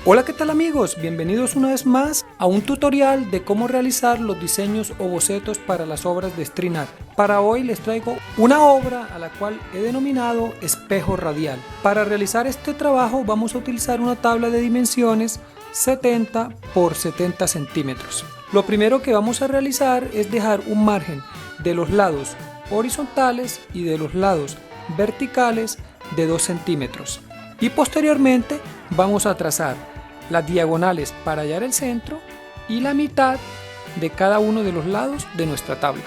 Hola, ¿qué tal amigos? Bienvenidos una vez más a un tutorial de cómo realizar los diseños o bocetos para las obras de StreetArt. Para hoy les traigo una obra a la cual he denominado espejo radial. Para realizar este trabajo vamos a utilizar una tabla de dimensiones 70 por 70 centímetros. Lo primero que vamos a realizar es dejar un margen de los lados horizontales y de los lados verticales de 2 centímetros. Y posteriormente vamos a trazar las diagonales para hallar el centro y la mitad de cada uno de los lados de nuestra tabla.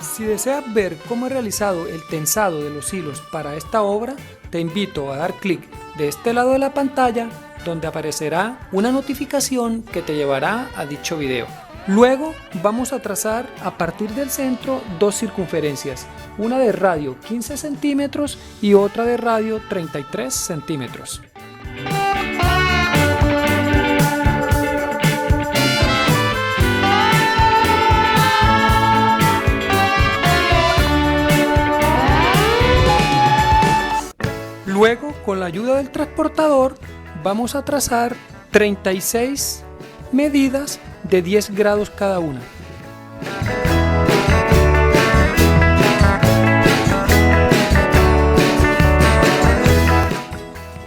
Si deseas ver cómo he realizado el tensado de los hilos para esta obra, te invito a dar clic de este lado de la pantalla donde aparecerá una notificación que te llevará a dicho video. Luego vamos a trazar a partir del centro dos circunferencias, una de radio 15 centímetros y otra de radio 33 centímetros. Luego, con la ayuda del transportador, vamos a trazar 36 medidas de 10 grados cada una.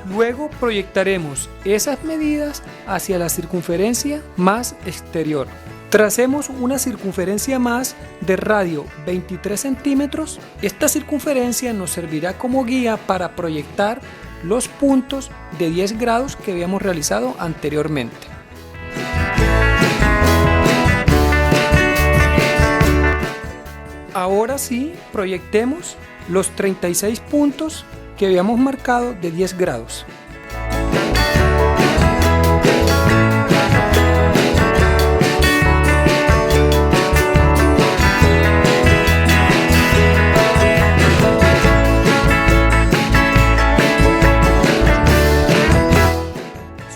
Luego proyectaremos esas medidas hacia la circunferencia más exterior. Tracemos una circunferencia más de radio 23 centímetros. Esta circunferencia nos servirá como guía para proyectar los puntos de 10 grados que habíamos realizado anteriormente. Ahora sí, proyectemos los 36 puntos que habíamos marcado de 10 grados.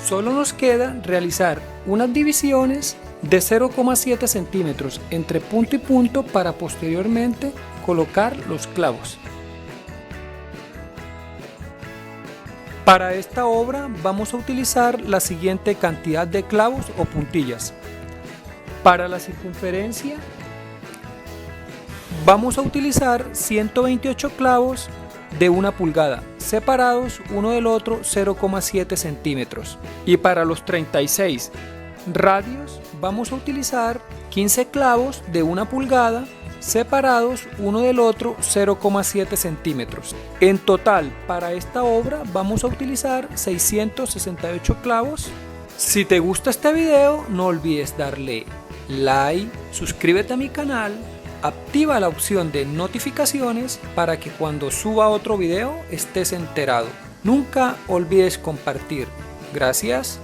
Solo nos queda realizar unas divisiones de 0,7 centímetros entre punto y punto para posteriormente colocar los clavos. Para esta obra vamos a utilizar la siguiente cantidad de clavos o puntillas. Para la circunferencia vamos a utilizar 128 clavos de 1 pulgada, separados uno del otro 0,7 centímetros. Y para los 36 radios vamos a utilizar 15 clavos de 1 pulgada, separados uno del otro 0,7 centímetros. En total, para esta obra vamos a utilizar 668 clavos. Si te gusta este video, no olvides darle like, suscríbete a mi canal, activa la opción de notificaciones para que cuando suba otro video estés enterado. Nunca olvides compartir. Gracias.